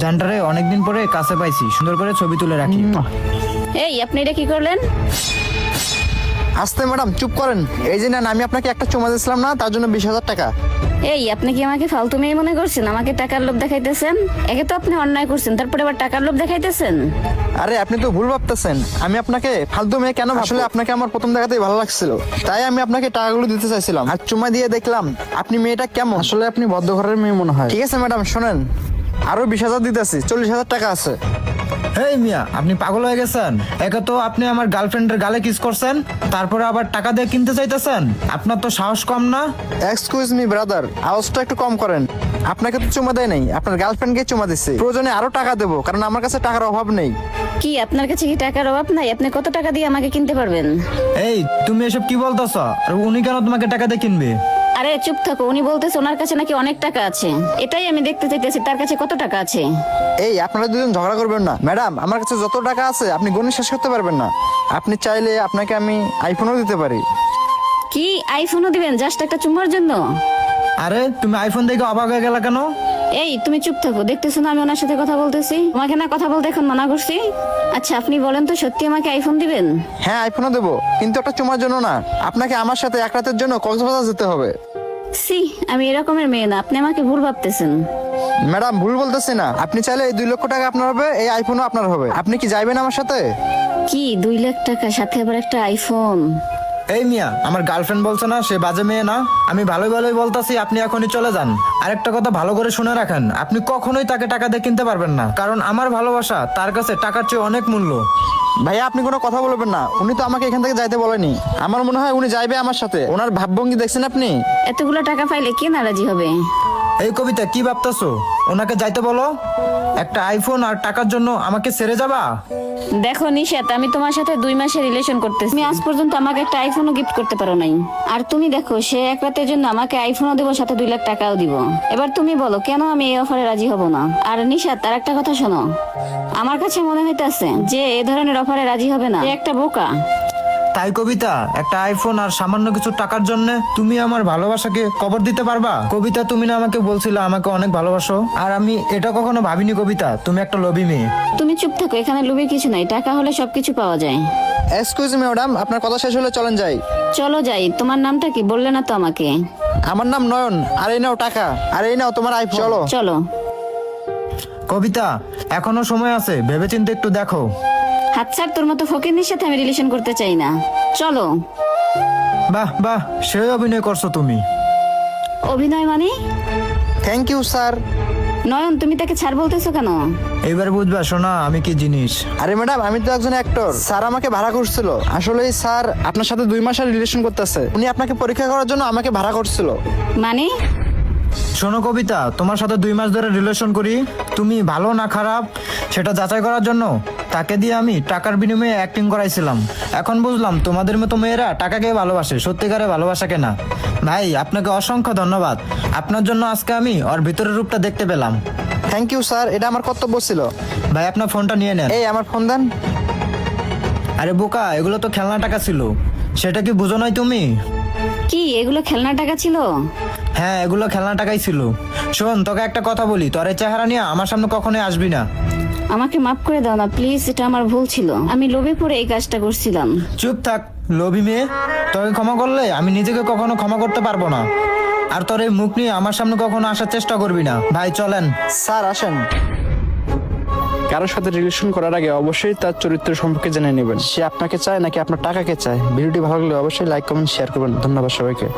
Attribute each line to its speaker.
Speaker 1: জানটারে অনেকদিন পরে কাছে পাইছি, সুন্দর করে ছবি তুলে রাখি।
Speaker 2: এই আপনি এটা কি করলেন?
Speaker 3: আস্তে ম্যাডাম, চুপ করেন। এই যে নেন, আমি আপনাকে একটা চুমা দিয়েছিলাম না, তার জন্য 20,000 টাকা।
Speaker 2: এই আপনি কি আমাকে ফালতু মেয়ে মনে করছেন? আমাকে টাকার লোভ দেখাইতেছেন? একে তো আপনি অন্যায় করছেন, তারপরে আবার টাকার লোভ দেখাইতেছেন।
Speaker 3: আরে আপনি তো ভুল ভাবতেছেন। আমি আপনাকে ফালতু মেয়ে কেন ভাববো? আসলে আপনাকে আমার প্রথম দেখাতেই ভালো লাগছিল, তাই আমি আপনাকে টাকাগুলো দিতে চাইছিলাম। আর চুমা দিয়ে দেখলাম আপনি মেয়েটা কেমন। আসলে আপনি ভদ্র ঘরের মেয়ে মনে হয়। ঠিক আছে ম্যাডাম, শোনেন, আরো 20,000 দিতেছি, 40,000 টাকা আছে।
Speaker 1: এই মিয়া, আপনি পাগল হয়ে গেছেন? একে তো আপনি আমার গার্লফ্রেন্ডের গালে কিস করছেন, তারপরে আবার টাকা দিয়ে কিনতে চাইতেছেন। আপনার তো সাহস কম না?
Speaker 3: এক্সকিউজ মি ব্রাদার, আওয়াজটা একটু কম করেন। আপনাকে তো চুমা দেয় নাই, আপনার গার্লফ্রেন্ডকে চুমা দিচ্ছে। প্রয়োজনে আরো টাকা দেবো, কারণ আমার কাছে টাকার অভাব নেই।
Speaker 2: কি আপনার কাছে কি টাকার অভাব নাই? আপনি কত টাকা দিয়ে আমাকে কিনতে পারবেন?
Speaker 1: এই তুমি এসব কি বলতেছ? আর উনি কেন তোমাকে টাকা দিয়ে কিনবে?
Speaker 2: আরে চুপ থাকো, উনি বলতেছে ওনার কাছে নাকি অনেক টাকা আছে। এটাই আমি দেখতে চাইতেছি তার কাছে কত টাকা আছে।
Speaker 3: এই আপনারা দুজন ঝগড়া করবেন না। ম্যাডাম, আমার কাছে যত টাকা আছে আপনি গণে শেষ করতে পারবেন না। আপনি চাইলে আপনাকে আমি আইফোনও দিতে পারি।
Speaker 2: কি আইফোনও দিবেন জাস্ট একটা চুম্বার জন্য?
Speaker 1: আরে তুমি আইফোন দেখে অবাক হয়ে গেলা কেন?
Speaker 2: এই তুমি চুপ থাকো, দেখতেছো না আমি ওনার সাথে কথা বলতেছি? তোমাকে না কথা বলতে এখন মানা করছি? আচ্ছা আপনি বলেন তো, সত্যি আমাকে আইফোন দিবেন?
Speaker 3: হ্যাঁ, আইফোনও দেবো, কিন্তু একটা চুমার জন্য না। আপনাকে আমার সাথে এক রাতের জন্য কক্সবাজার যেতে হবে।
Speaker 2: সি, আমি এরকমের মেয়ে না, আপনি আমাকে ভুল ভাবতেছেন।
Speaker 3: ম্যাডাম, ভুল বলতেছি না। আপনি চাইলে এই 2 লক্ষ টাকা আপনার হবে, এই আইফোনও আপনার হবে। আপনি কি যাইবেন আমার সাথে?
Speaker 2: কি 2 লাখ টাকা সাথে আবার একটা আইফোন?
Speaker 1: এই মিয়া, আমার গার্লফ্রেন্ড বলছে না সে বাজে মেয়ে না? আমি ভালোই ভালোই বলতাছি, আপনি এখনই চলে যান। আরেকটা কথা ভালো করে শুনে রাখেন, আপনি কখনোই তাকে টাকা দিয়ে কিনতে পারবেন না, কারণ আমার ভালোবাসা তার কাছে টাকার চেয়ে অনেক মূল্য।
Speaker 3: ভাইয়া, আপনি কোনো কথা বলবেন না। উনি তো আমাকে এখান থেকে যাইতে বলেনি। আমার মনে হয় উনি যাইবে আমার সাথে। ওনার ভাবভঙ্গি দেখছেন আপনি?
Speaker 2: এতগুলো টাকা পাইলে কে না রাজি হবে?
Speaker 1: এই কবিতা, কি ভাবতেছো? ওনাকে যাইতে বলো। একটা আইফোন আর টাকার জন্য আমাকে ছেড়ে যাবা?
Speaker 2: দেখো নিশাত, আমি তোমার সাথে 2 মাসের রিলেশন করতেছি, তুমি আজ পর্যন্ত আমাকে একটা আইফোনও গিফট করতে পারো নাই। আর তুমি দেখো, সে এক রাতের জন্য আমাকে আইফোনও দেবো, সাথে 2 লাখ টাকাও দিব। এবার তুমি বলো কেন আমি এই অফারে রাজি হব না? আর নিশাত, তার একটা কথা শোনো, আমার কাছে মনে হইতেছে যে এ ধরনের অফারে রাজি হবে না, সে একটা বোকা।
Speaker 1: তাই কবিতা, একটা আইফোন আর সামান্য কিছু টাকার জন্য তুমি আমার ভালোবাসাকে কবর দিতে পারবা? কবিতা, তুমি না আমাকে বলছিলে আমাকে অনেক ভালোবাসো? আর আমি এটা কখনো ভাবিনি কবিতা, তুমি একটা লোভী মেয়ে।
Speaker 2: তুমি চুপ থাকো, এখানে লোভের কিছু নাই, টাকা হলে সবকিছু পাওয়া যায়।
Speaker 3: এক্সকিউজ মি ম্যাডাম, আপনার কথা শেষ হলে চলেন যাই।
Speaker 2: চলো যাই। তোমার নামটা কি বললে না তো আমাকে?
Speaker 3: আমার নাম নয়ন। আর এই নাও টাকা, আর এই নাও তোমার আইফোন। চলো।
Speaker 2: চলো।
Speaker 1: কবিতা, এখনো সময় আছে, ভেবেচিন্তে একটু দেখো।
Speaker 2: হাত ছাড়, তোর মতো ফকিরনির সাথে আমি রিলেশন করতে চাই না। চলো।
Speaker 1: বাহ বাহ, সে অভিনয় করছো তুমি।
Speaker 2: অভিনয় মানে?
Speaker 3: Thank you sir.
Speaker 2: নয়ন, তুমি তাকে ছাড় বলতেছো কেন?
Speaker 1: এবার বুঝবা শোনা আমি কি জিনিস।
Speaker 3: আরে ম্যাডাম, আমি তো একজন অ্যাক্টর। স্যার আমাকে ভাড়া করছিল। আসলে স্যার আপনার সাথে 2 মাসের রিলেশন করতেছে। উনি আপনাকে পরীক্ষা করার জন্য আমাকে ভাড়া করছিল।
Speaker 2: মানে?
Speaker 1: শোনো কবিতা, তোমার সাথে 2 মাস ধরে রিলেশন করি, তুমি ভালো না খারাপ সেটা যাচাই করার জন্য তাকে দিয়ে আমি টাকার বিনিময়ে অ্যাক্টিং করাইছিলাম। এখন বুঝলাম তোমাদের মতো মেয়েরা টাকাকে ভালোবাসে, সত্যিকারে ভালোবাসাকে না। ভাই, আপনাকে অসংখ্য ধন্যবাদ। আপনার জন্য আজকে আমি ওর ভিতরের রূপটা দেখতে পেলাম।
Speaker 3: থ্যাংক ইউ স্যার, এটা আমার কর্তব্য ছিল।
Speaker 1: ভাই, আপনার ফোনটা নিয়ে নেন।
Speaker 3: এই আমার ফোন দেন।
Speaker 1: আরে বোকা, এগুলো তো খেলনা টাকা ছিল, সেটা কি বুঝো নাই তুমি?
Speaker 2: কি এগুলো খেলনা টাকা ছিল?
Speaker 1: হ্যাঁ, এগুলো খেলনা টাকাই ছিল। শোন, তোকে একটা কথা বলি, তোর এই চেহারা নিয়ে আমার সামনে কখনোই আসবি না।
Speaker 2: আমাকে মাফ করে দাও না প্লিজ, এটা আমার ভুল ছিল, আমি লোভে পড়ে এই কাজটা করছিলাম।
Speaker 1: চুপ থাক লোভী মেয়ে, তোকে ক্ষমা করলে আমি নিজেকে কখনো ক্ষমা করতে পারবো না। আর তোর এই মুখ নিয়ে আমার সামনে কখনো আসার চেষ্টা করবি না। ভাই চলেন।
Speaker 3: স্যার আসেন। কারোর সাথে রিলেশন করার আগে অবশ্যই তার চরিত্র সম্পর্কে জেনে নেবেন। সে আপনাকে চায় নাকি আপনার টাকাকে চায়। ভিডিওটি ভালো লাগলে অবশ্যই লাইক কমেন্ট শেয়ার করবেন। ধন্যবাদ সবাইকে।